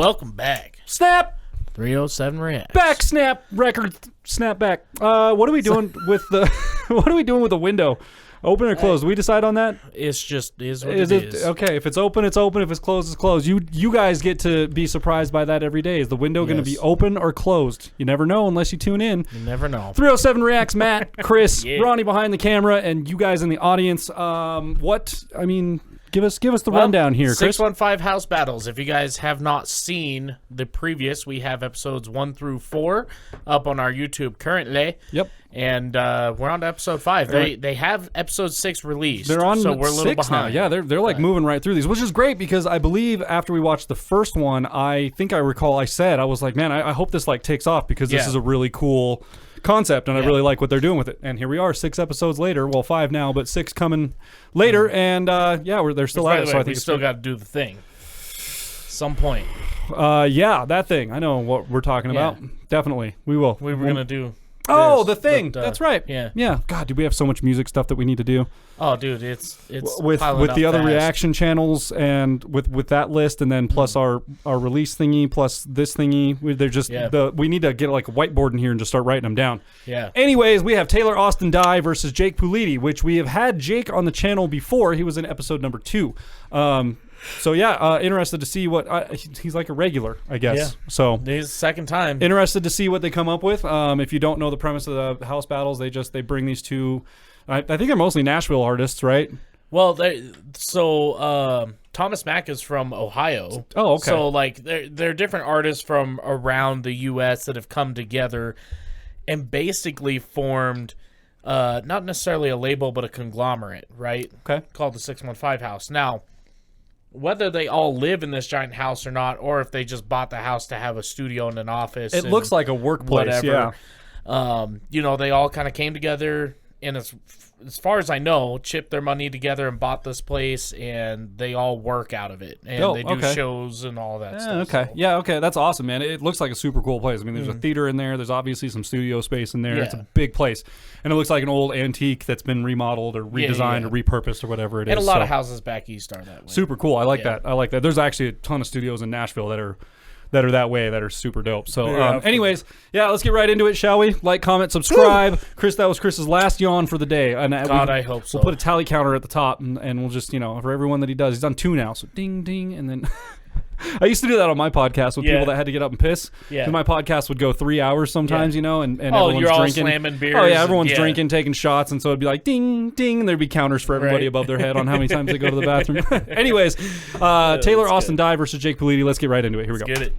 Welcome back. Snap! 307 Reacts. Back, snap, record, snap back. What are we doing with the what are we doing with the window? Open or closed? Do we decide on that? It's just is what it is. Okay, if it's open, it's open. If it's closed, it's closed. You guys get to be surprised by that every day. Is the window going to be open or closed? You never know unless you tune in. You never know. 307 Reacts, Matt, Chris, Ronnie behind the camera, and you guys in the audience. Give us the rundown here, Chris. 615 House Battles. If you guys have not seen the previous, we have episodes 1 through 4 up on our YouTube currently. Yep. And we're on to episode 5. They have episode 6 released. They're on so we're a little behind. Now. Yeah, they're like moving right through these, which is great because I believe after we watched the first one, I think I recall I said, I was like, man, I hope this like takes off because this is a really cool concept and I really like what they're doing with it. And here we are 6 episodes later. Well, 5 now, but 6 coming later. And they're still at it. So I think we still got to do the thing. Some point. That thing. I know what we're talking about. Definitely. We will. We were going to do the thing. That's right. Yeah. God, do we have so much music stuff that we need to do? Oh, dude, it's with the other fast. reaction channels and with that list, and then plus our release thingy, plus this thingy. They're just we need to get like a whiteboard in here and just start writing them down. Yeah. Anyways, we have Taylor Austin Dye versus Jake Puliti, which we have had Jake on the channel before. He was in episode number 2. Interested to see what he's like a regular, I guess. Yeah. So this is the second time. Interested to see what they come up with. If you don't know the premise of the house battles, they bring these two. I think they're mostly Nashville artists, right? Well, Thomas Mack is from Ohio. Oh, okay. So like they're different artists from around the U.S. that have come together and basically formed not necessarily a label, but a conglomerate, right? Okay. Called the 615 House. Now, whether they all live in this giant house or not, or if they just bought the house to have a studio and an office. It looks like a workplace, whatever. They all kind of came together, and as far as I know, chipped their money together and bought this place, and they all work out of it. And they do shows and all that stuff. Okay. So. Yeah, okay. That's awesome, man. It looks like a super cool place. I mean, there's a theater in there. There's obviously some studio space in there. Yeah. It's a big place. And it looks like an old antique that's been remodeled or redesigned or repurposed or whatever it is. And a lot of houses back east are that way. Super cool. I like that. I like that. There's actually a ton of studios in Nashville that are that way, that are super dope. So anyways, let's get right into it, shall we? Like, comment, subscribe. Chris, that was Chris's last yawn for the day. And I hope so. We'll put a tally counter at the top, and we'll just, for everyone that he does, he's done 2 now. So ding, ding, and then... I used to do that on my podcast with people that had to get up and piss. Yeah. My podcast would go 3 hours sometimes, and everyone's you're all drinking. Slamming beers. Oh, yeah, everyone's drinking, taking shots, and so it'd be like ding, ding, and there'd be counters for everybody above their head on how many times they go to the bathroom. Anyways, Taylor Austin Dye versus Jake Puliti. Let's get right into it. Here we go. Get it.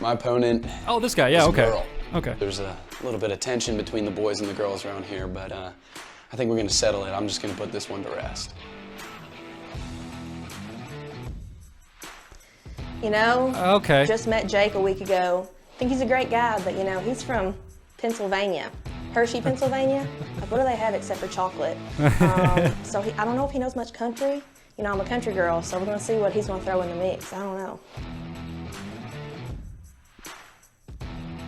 My opponent. Oh, this guy. Yeah, okay. Girl. Okay. There's a little bit of tension between the boys and the girls around here, but I think we're going to settle it. I'm just going to put this one to rest. Just met Jake a week ago. I think he's a great guy, but he's from Pennsylvania. Hershey, Pennsylvania. Like, what do they have except for chocolate? I don't know if he knows much country. I'm a country girl, so we're going to see what he's going to throw in the mix. I don't know.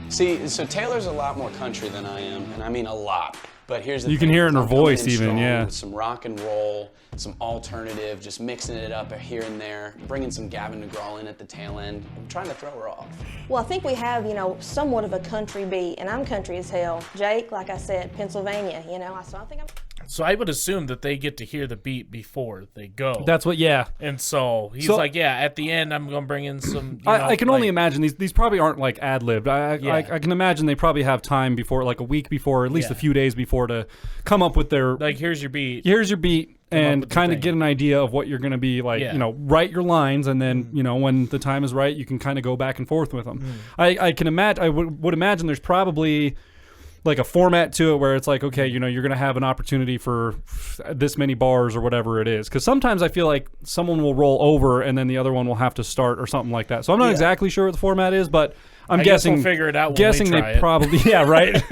See, so Taylor's a lot more country than I am, and I mean a lot. But here's the thing. You can hear it in her I'm coming voice in even, strong yeah. With some rock and roll, some alternative, just mixing it up here and there, bringing some Gavin DeGraw in at the tail end. I'm trying to throw her off. Well, I think we have, somewhat of a country beat, and I'm country as hell. Jake, like I said, Pennsylvania, so I think I'm... So I would assume that they get to hear the beat before they go. That's what, And so he's like, at the end, I'm going to bring in some. I can only imagine these probably aren't like ad libbed. I can imagine they probably have time before, like a week before, at least a few days before, to come up with their. Like, here's your beat. And kind of get an idea of what you're going to be like, write your lines, and then, when the time is right, you can kind of go back and forth with them. I can imagine, I would imagine there's probably like a format to it where it's like, okay, you're going to have an opportunity for this many bars or whatever it is. Because sometimes I feel like someone will roll over and then the other one will have to start or something like that. So I'm not exactly sure what the format is, but I guessing we'll figure it out. Guessing they probably, right.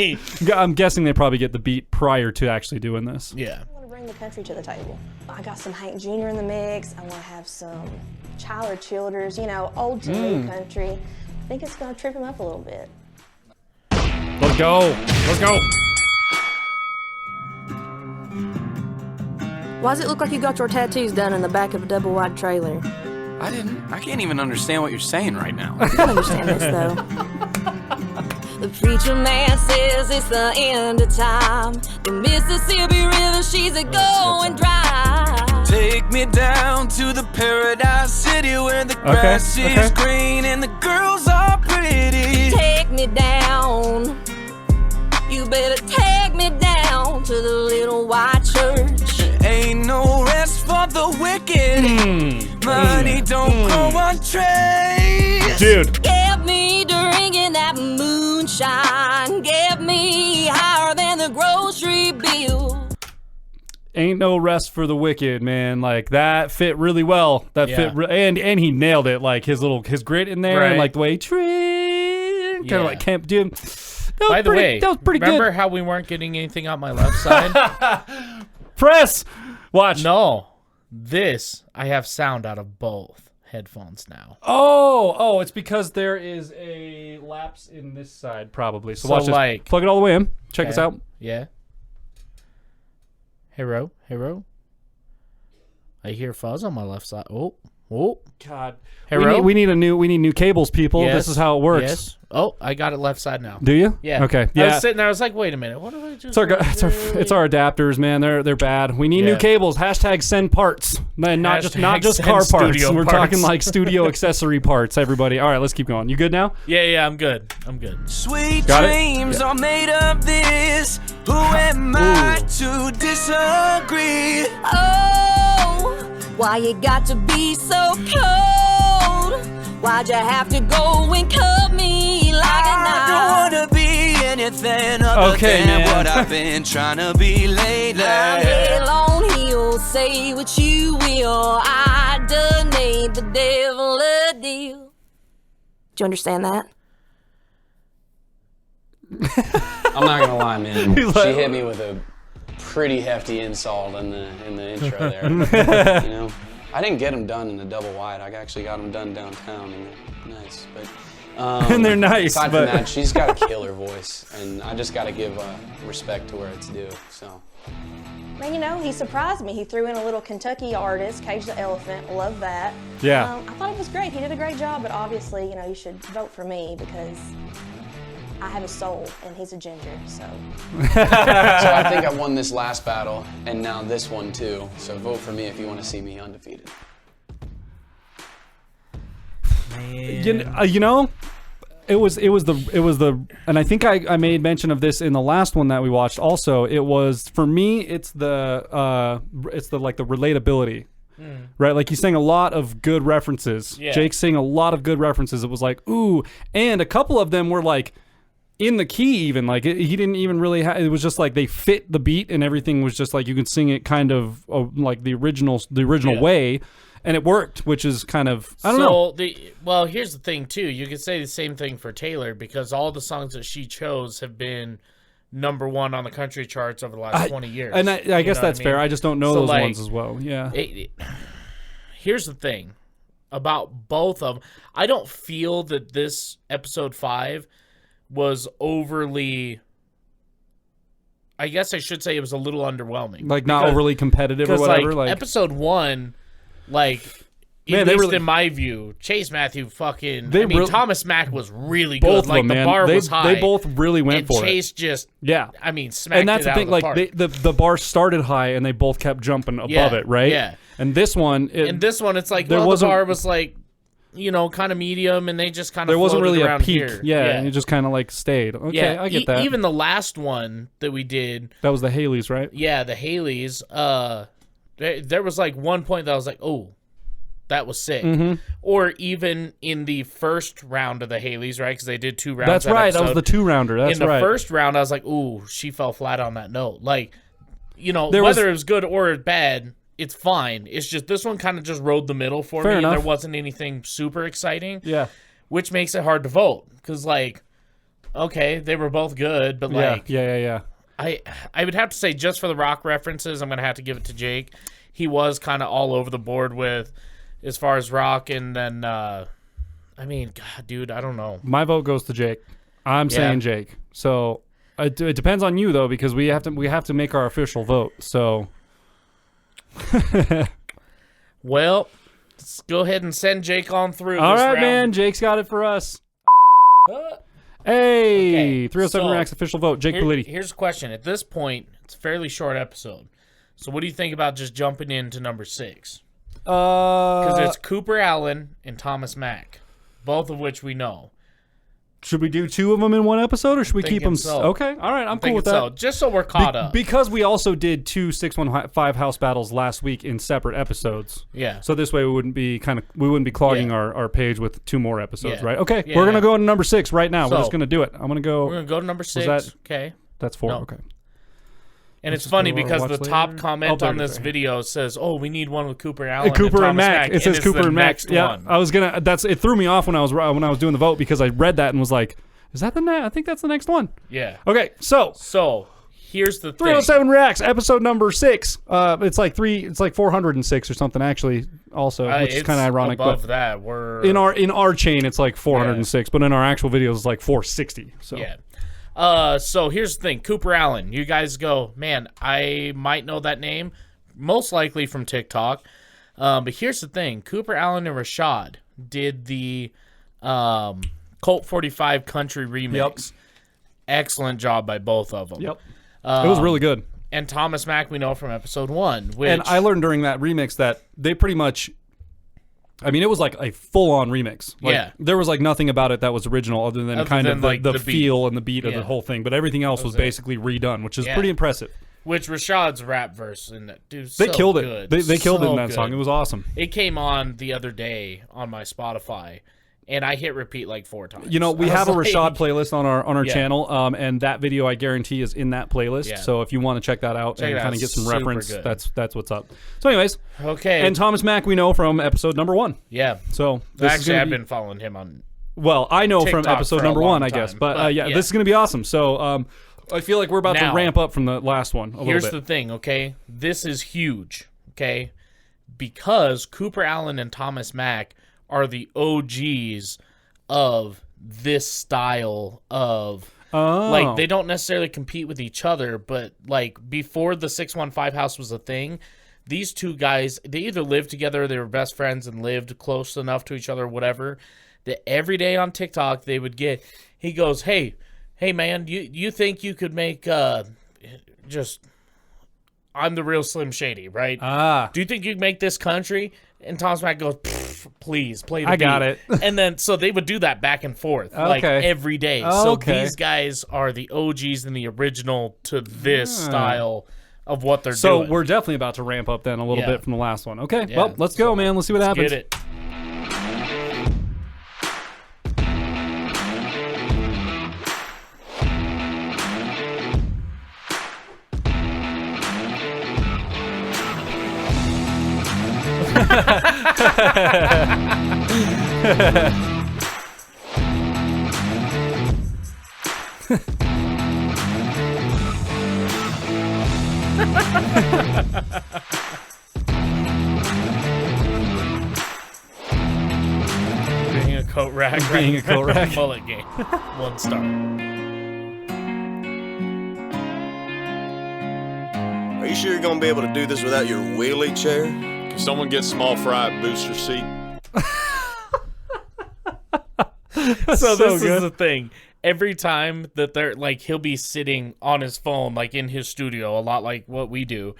I'm guessing they probably get the beat prior to actually doing this. Yeah. I want to bring the country to the table. I got some Hank Jr. in the mix. I want to have some Tyler Childers, old to new country. I think it's going to trip him up a little bit. Let's go. Let's go. Why does it look like you got your tattoos done in the back of a double-wide trailer? I can't even understand what you're saying right now. I can understand this, though. The preacher man says it's the end of time. The Mississippi River, she's going dry. Take me down to the paradise city where the grass is green and the girls are pretty. Take me down. You better take me down to the little white church. Ain't no rest for the wicked. Money don't go on trade. Dude. Get me drinking that moonshine. Get me higher than the grocery bill. Ain't no rest for the wicked, man. Like that fit really well. That fit, and he nailed it. Like his grit in there, and like the way he kind of like Camp Jim. By the way, that was pretty remember good. how we weren't getting anything on my left side? Press. Watch. No, this I have sound out of both headphones now. Oh, it's because there is a lapse in this side, probably. So watch like, this. Plug it all the way in. Check this out. Yeah. Hero. I hear fuzz on my left side. Oh. God. Hero. We need new cables, people. Yes. This is how it works. Yes. Oh, I got it left side now. Do you? Yeah. Okay. I was sitting there. I was like, wait a minute. What do I just? It's our adapters, man. They're bad. We need new cables. # send parts, man. Not just car parts. We're talking like studio accessory parts. Everybody. All right, let's keep going. You good now? Yeah. I'm good. Sweet dreams are made of this. Who am I to disagree? Oh, why you got to be so cold? Why'd you have to go and cut me like a knife? I don't wanna be anything other than what I've been trying to be lately. I'm hell on heels, say what you will. I done made the devil a deal. Do you understand that? I'm not gonna lie, man. She hit me with a pretty hefty insult in the intro there. You know, I didn't get them done in the double wide. I actually got them done downtown, and they're nice. But and they're nice. Aside from that, she's got a killer voice, and I just got to give respect to where it's due. So. Man, you know, he surprised me. He threw in a little Kentucky artist, Cage the Elephant. Love that. Yeah. I thought it was great. He did a great job, but obviously, you know, you should vote for me because I have a soul, and he's a ginger, so. So I think I won this last battle, and now this one too. So vote for me if you want to see me undefeated. Man. You know, it was the, and I think I made mention of this in the last one that we watched. Also, it was for me. It's the like the relatability. Right, like he's saying a lot of good references. Yeah. Jake's saying a lot of good references. It was like, ooh, and a couple of them were like in the key, even like he didn't even really have. It was just like they fit the beat, and everything was just like you could sing it kind of like the original way, and it worked, which is kind of I don't know. Well, here's the thing too. You could say the same thing for Taylor because all the songs that she chose have been #1 on the country charts over the last 20 years. And I guess that's fair. I just don't know those like, ones as well. Yeah. Here's the thing about both of them. I don't feel that this episode 5 was overly. I guess I should say it was a little underwhelming. Like not overly competitive or whatever. Like episode 1, like. At least in my view, Chase Matthew Thomas Mack was really good. Both like of them, the bar man. was high. They both really went for Chase it. just smacked and that's it out the thing. Like park. the bar started high and they both kept jumping above it, right? Yeah. And this one, it's like the bar was like, kind of medium, and they just kind of there wasn't really a peak. Here. Yeah, and it just kind of like stayed. Okay, I get that. Even the last one that we did, that was the Haleys, right? Yeah, the Haleys. There was like one point that I was like, oh. That was sick. Mm-hmm. Or even in the first round of the Haleys, right? Because they did 2 rounds. That's right. That was the 2-rounder. That's right. In the first round, I was like, ooh, she fell flat on that note. Like, whether it was good or bad, it's fine. It's just this one kind of just rode the middle for me. Enough. There wasn't anything super exciting. Yeah. Which makes it hard to vote. Because, like, okay, they were both good, but, like... Yeah. I would have to say, just for the rock references, I'm going to have to give it to Jake. He was kind of all over the board with... As far as rock, and then, God, dude, I don't know. My vote goes to Jake. I'm saying Jake. So it depends on you though, because we have to make our official vote. So, well, Let's go ahead and send Jake on through. All this right, round. man. Jake's got it for us. Hey, okay, 307 so Racks official vote. Jake Politi. Here's a question. At this point, it's a fairly short episode. So what do you think about just jumping into number 6? Because it's Cooper Allen and Thomas Mack, both of which we know. Should we do 2 of them in one episode, or should we keep them? So. Okay, all right, I'm cool with that. So. Just so we're caught up. Because we also did 2 615 house battles last week in separate episodes. Yeah. So this way we wouldn't be clogging our page with 2 more episodes, right? Okay, Yeah, we're gonna go to number 6 right now. We're So, just gonna do it. I'm gonna go. We're gonna go to number 6. Okay. That's 4. No. Okay. And Let's it's funny just go because watch the later. top comment there on it is this right video says, "Oh, we need one with Cooper Allen, Cooper and Thomas Mack. It says it's Cooper the and Mack. next Yeah, one. I was gonna. It threw me off when I was doing the vote because I read that and was like, "Is that the next? I think that's the next one." Yeah. Okay, so here's the thing. 307 Reacts, episode number 6. It's like 406 or something actually. Also, which is kind of ironic. Above But that, we're in our chain, it's like 406, but in our actual videos, it's like 460. So yeah. So here's the thing, Cooper Allen. You guys go, man. I might know that name, most likely from TikTok. But here's the thing, Cooper Allen and Rashad did the Colt 45 country remix. Yep. Excellent job by both of them. Yep. It was really good. And Thomas Mack we know from episode 1. Which, And I learned during that remix that they pretty much, I mean, it was like a full-on remix. Like, Yeah. there was like nothing about it that was original other than the feel and the beat of the whole thing. But everything else was basically redone, which is pretty impressive. Which Rashad's rap verse in that dude, They killed it. good. They killed it in that good. song. It was awesome. It came on the other day on my Spotify, and I hit repeat like 4 times. You know, we have a Rashad playlist on our Yeah. channel, and that video I guarantee is in that playlist. Yeah. So if you want to check that out and kind of get some Super reference, good. that's what's up. So, anyways, Okay. and Thomas Mack we know from episode number 1. Yeah. So this is Actually, gonna I've be- been following him on. Well, I know from TikTok episode for a number long 1, I guess. time. But yeah, this is going to be awesome. So I feel like we're about to Now, ramp up from the last one a Here's little the bit. thing, okay? This is huge, okay? Because Cooper Allen and Thomas Mack are the OGs of this style of... Like, they don't necessarily compete with each other, but, like, before the 615 house was a thing, these two guys, they either lived together or they were best friends and lived close enough to each other or whatever, that every day on TikTok they would get... He goes, hey man, you think you could make just I'm the real Slim Shady, right? Do you think you could make this country? And Thomas Mack goes, please play the beat. got it. And then so they would do that back and forth like every day. So these guys are the OGs and the original to this style of what they're doing. So we're definitely about to ramp up then a little bit from the last one. Okay, well, let's go, man. Let's see what happens. Get it. Being a coat rack. Being a coat rack. Mullet game. 1 star. Are you sure you're gonna be able to do this without your wheelie chair? Can someone get small fry booster seat? So this good. is the thing. Every time that they're like, he'll be sitting on his phone, like in his studio, a lot like what we do.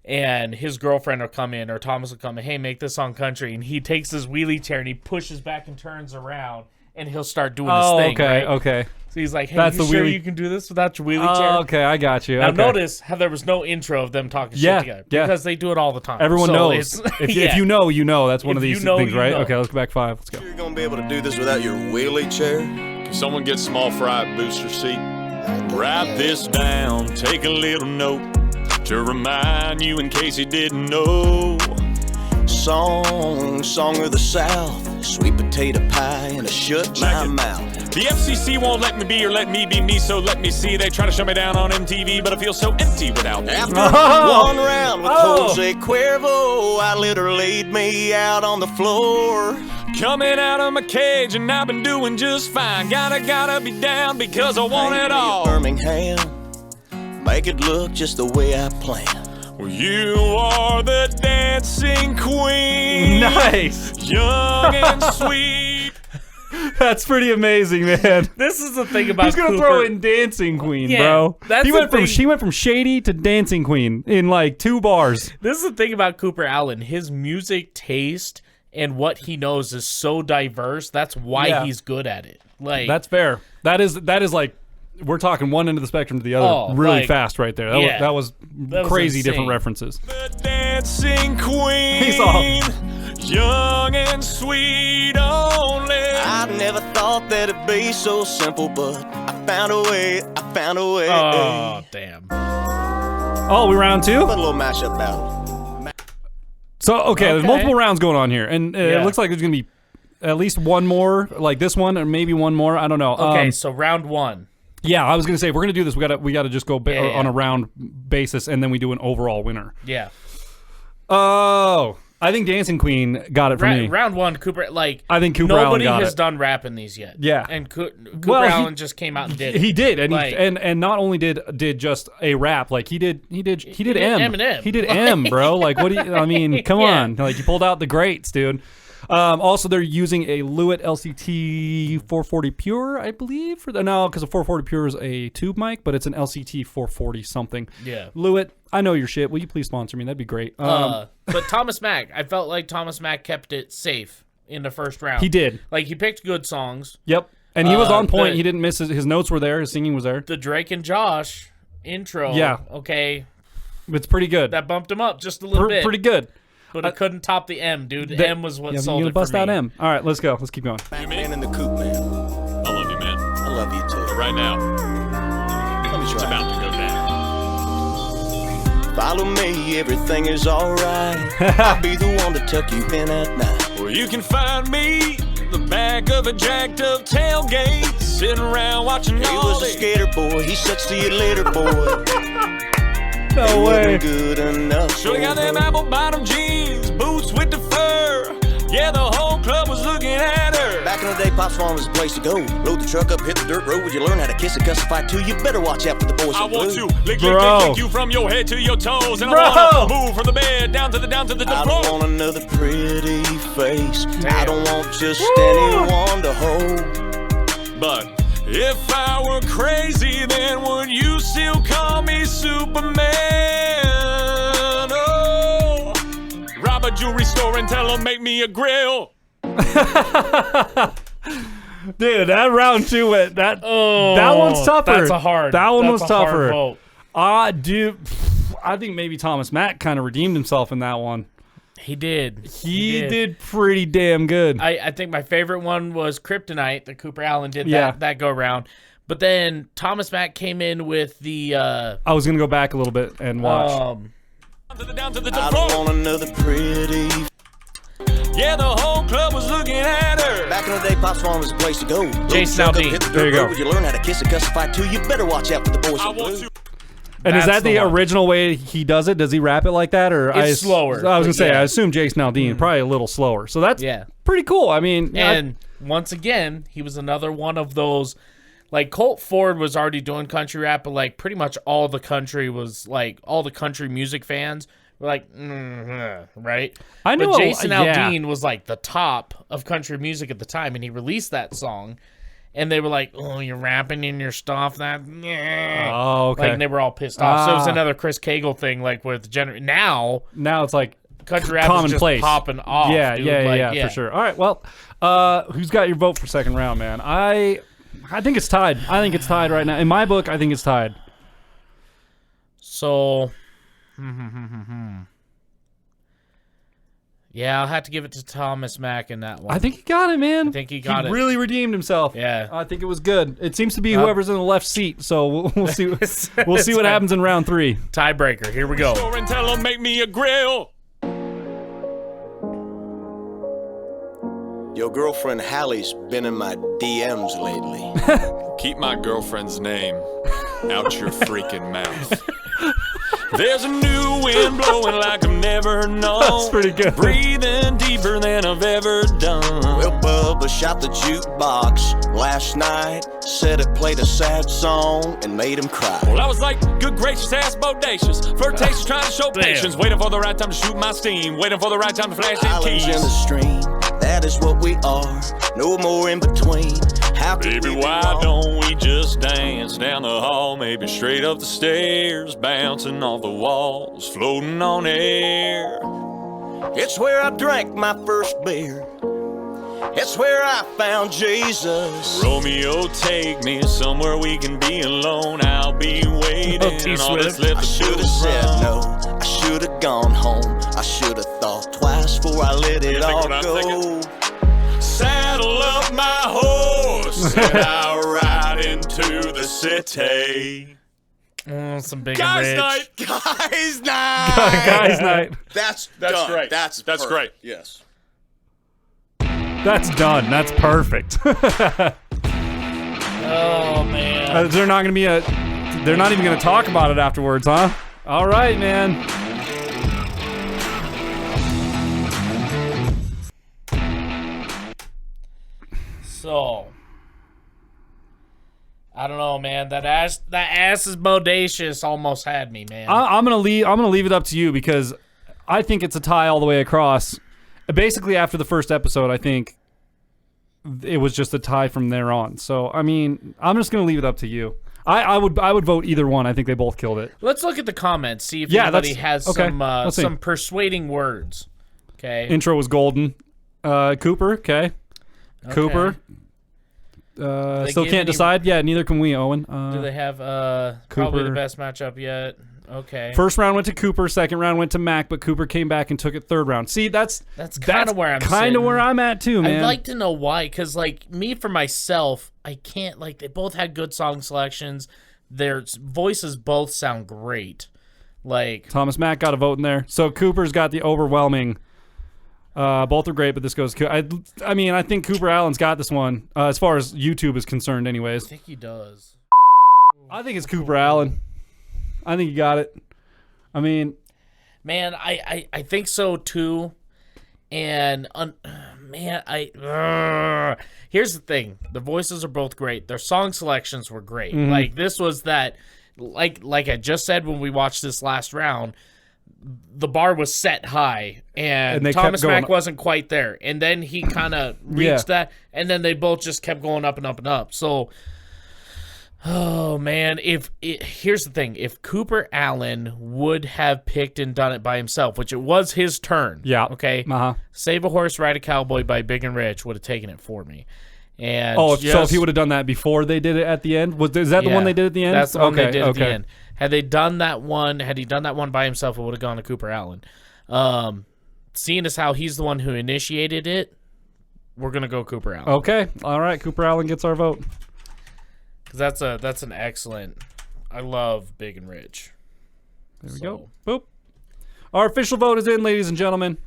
And his girlfriend will come in, or Thomas will come in, hey, make this song country. And he takes his wheelie chair and he pushes back and turns around, and he'll start doing his thing. Okay, right? okay. So he's like, hey, That's you the sure wheelie- you can do this without your wheelie chair? Okay, I got you. Now okay. notice how there was no intro of them talking shit together. Yeah. Because they do it all the time. Everyone So knows. it's- If you know, you know. That's one If of these you know, things, you right? know. Okay, let's go back 5. Let's go. You're gonna be able to do this without your wheelie chair? Can someone get small fry booster seat? Write this down, take a little note to remind you in case you didn't know. Song of the South, sweet potato pie and a shut my mouth. The FCC won't let me be or let me be me, so let me see. They try to shut me down on MTV, but I feel so empty without me. After one round with Jose Cuervo, I literally laid me out on the floor. Coming out of my cage and I've been doing just fine. Gotta be down because I want it all. Birmingham, make it look just the way I planned. Well, you are the dancing queen. Nice. Young and sweet. That's pretty amazing, man. This is the thing about He's gonna Cooper. throw in Dancing Queen, Yeah, bro. that's the thing. She went from Shady to Dancing Queen in like 2 bars. This is the thing about Cooper Allen. His music taste and what he knows is so diverse. That's why he's good at it. Like, that's fair. That is like, we're talking one end of the spectrum to the other really fast right there. That was crazy insane. different references. The dancing queen. He's all young and sweet only. I never thought that it'd be so simple, but I found a way. oh, damn. Oh, we round 2? Put a little mashup battle. So, okay, there's multiple rounds going on here. And it looks like there's going to be at least one more, like this one, or maybe one more. I don't know. Okay, so round 1. Yeah, I was going to say, if we're going to do this, we got to just go on a round basis, and then we do an overall winner. Yeah. Oh, I think Dancing Queen got it for me. Round 1, Cooper, like, I think Cooper Allen nobody got has it. done rap in these yet. Yeah. And Cooper Allen just came out and did it. He did, and like, and not only did just a rap, like he did M. Eminem. He did M, bro. Like, what do you? I mean, come on. Like, you pulled out the greats, dude. Also, they're using a Lewitt LCT 440 Pure, I believe. No, because a 440 Pure is a tube mic, but it's an LCT 440 something. Yeah. Lewitt, I know your shit. Will you please sponsor me? That'd be great. But Thomas Mack, I felt like Thomas Mack kept it safe in the first round. He did. Like, he picked good songs. Yep. And he was on point. He didn't miss his notes were there. His singing was there. The Drake and Josh intro. Yeah. Okay. It's pretty good. That bumped him up just a little bit. Pretty good. But it couldn't top the M, dude. M was what sold you it bust for me. out M. All right, let's go. Let's keep going. Man in the coop, man. I love you, man. I love you too. But right now, Let me it's try. about to go down. Follow me, everything is alright. I'll be the one to tuck you in at night. Well, you can find me in the back of a jacked up tailgate, sitting around watching He all was a day. skater boy, he said see you later, boy. No way. Good enough. So you got them apple bottom jeans, boots with the fur. Yeah, the whole club was looking at her. Back in the day, Pop's Farm was the place to go. Load the truck up, hit the dirt road. Would you learn how to kiss and cuss and fight too? You better watch out for the boys I in want blue. to lick you from your head to your toes, and Bro. I want to move from the bed down to the I floor. don't want another pretty face. I don't want just anyone to hold. But if I were crazy, then would you still call me Superman? Oh, rob a jewelry store and tell them make me a grill. Dude, that round 2 went that one's tougher. That's a hard. That one that's was a hard tougher. vote. Dude, I think maybe Thomas Mack kind of redeemed himself in that one. He did. He did pretty damn good. I think my favorite one was Kryptonite that Cooper Allen did Yeah. that go round. But then Thomas Mack came in with the I was gonna go back a little bit and watch. Down to the I floor. don't want another pretty. Yeah, the whole club was looking at her. Back in the day, Pop's Farm was the place to go. Load the Jason truck up, Aldean. hit the There you dirt go. road. Would you learn how to kiss and cuss and fight too? You better watch out for the boys I in want blue. to. And is That's that the the one. original way he does it? Does he rap it like that, or It's slower, I was gonna say, yeah. I assume Jason Aldean probably a little slower. So that's pretty cool. I mean, And once again, he was another one of those. Like, Colt Ford was already doing country rap, but like pretty much all the country was like all the country music fans were like, right? I know But Jason yeah. Aldean was like the top of country music at the time, and he released that song, and they were like, "Oh, you're rapping in your stuff." Oh, okay. Like, and they were all pissed off. So it was Ah. another Chris Cagle thing, like with now it's like country rap is commonplace. just popping off. Yeah, dude. yeah, Like, for sure. All right, well, who's got your vote for second round, man? I think it's tied. I think it's tied right now. In my book, I think it's tied. So, yeah, I'll have to give it to Thomas Mack in that one. I think he got it, man. I think he got it. Really redeemed himself. Yeah. I think it was good. It seems to be whoever's in the left seat. So we'll see. We'll see what happens in round 3. Tiebreaker. Here we go. And tell them make me a grill. Your girlfriend Hallie's been in my DMs lately. Keep my girlfriend's name out your freaking mouth. There's a new wind blowing like I've never known. That's pretty good. Breathing deeper than I've ever done. Well, Bubba shot the jukebox last night. Said it played a sad song and made him cry. Well, I was like, good gracious ass bodacious. Flirtatious, trying to show patience. Waiting for the right time to shoot my steam. Waiting for the right time to flash them Islands keys. in the stream, that is what we are. No more in between. How could Baby, we be why wrong? don't we just dance down the hall? Maybe straight up the stairs, bouncing off the walls, floating on air. It's where I drank my first beer. It's where I found Jesus. Romeo, take me somewhere we can be alone. I'll be waiting. All that's left I to should do have is said run. no. I should have gone home. I should have thought twice before I let it think all what I'm go. Saddle up my horse and I'll ride into the city. Some big Guys' rich. night. Guys night. Guys' night. That's That's done. great. That's That's perfect. great. Yes. That's done. That's perfect. Oh man. They're not gonna be they're not even gonna talk about it afterwards, huh? All right, man. So I don't know, man. That ass is bodacious almost had me, man. I'm gonna leave it up to you because I think it's a tie all the way across. Basically, after the first episode, I think it was just a tie from there on. So, I mean, I'm just gonna leave it up to you. I would vote either one. I think they both killed it. Let's look at the comments, see if Yeah, anybody has okay. Let's see. some persuading words. Okay. Intro was golden. Cooper, okay. Cooper. Still give can't any- decide. Yeah, neither can we, Owen. Do they have probably Cooper. the best matchup yet? Okay. First round went to Cooper. Second round went to Mac, but Cooper came back and took it third round. See, that's kind of where I'm kind sitting. of where I'm at too, man. I'd like to know why, because like me for myself, I can't like they both had good song selections. Their voices both sound great. Like Thomas Mack got a vote in there, so Cooper's got the overwhelming. Both are great, but this goes. I mean, I think Cooper Allen's got this one as far as YouTube is concerned, anyways. I think he does. I think it's Cooper Allen. I think he got it. I mean, Man, I think so too. And here's the thing: the voices are both great. Their song selections were great. Mm-hmm. Like this was that, like I just said when we watched this last round, the bar was set high, and they Thomas kept going Mack wasn't quite there. And then he kind of reached that, and then they both just kept going up and up and up. So. Oh man! Here's the thing: if Cooper Allen would have picked and done it by himself, which it was his turn, yeah, okay, uh-huh. Save a Horse, Ride a Cowboy by Big and Rich would have taken it for me. And so if he would have done that before they did it at the end, is that the one they did at the end? That's the one they did at the end. Had he done that one by himself, it would have gone to Cooper Allen. Seeing as how he's the one who initiated it, we're gonna go Cooper Allen. Okay, all right, Cooper Allen gets our vote. Because that's an excellent. I love Big and Rich. There we go. Boop. Our official vote is in, ladies and gentlemen.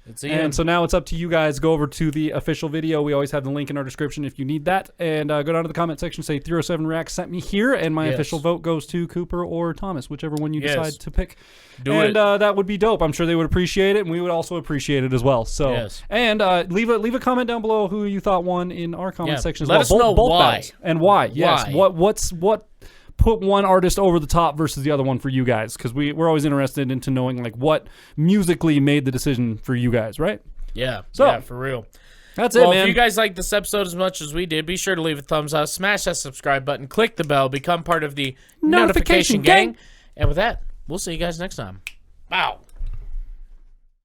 It's in. And so now it's up to you guys. Go over to the official video. We always have the link in our description if you need that. And go down to the comment section, say 307 React sent me here, and my official vote goes to Cooper or Thomas, whichever one you decide to pick. And that would be dope. I'm sure they would appreciate it, and we would also appreciate it as well. So, and leave a comment down below who you thought won in our comment section as well. Let us know both why. guys. And why. Yes. What put one artist over the top versus the other one for you guys, because we're always interested into knowing like what musically made the decision for you guys, right? Yeah. So, yeah, for real. That's it, man. Well, if you guys liked this episode as much as we did, be sure to leave a thumbs up, smash that subscribe button, click the bell, become part of the notification gang. And with that, we'll see you guys next time. Wow.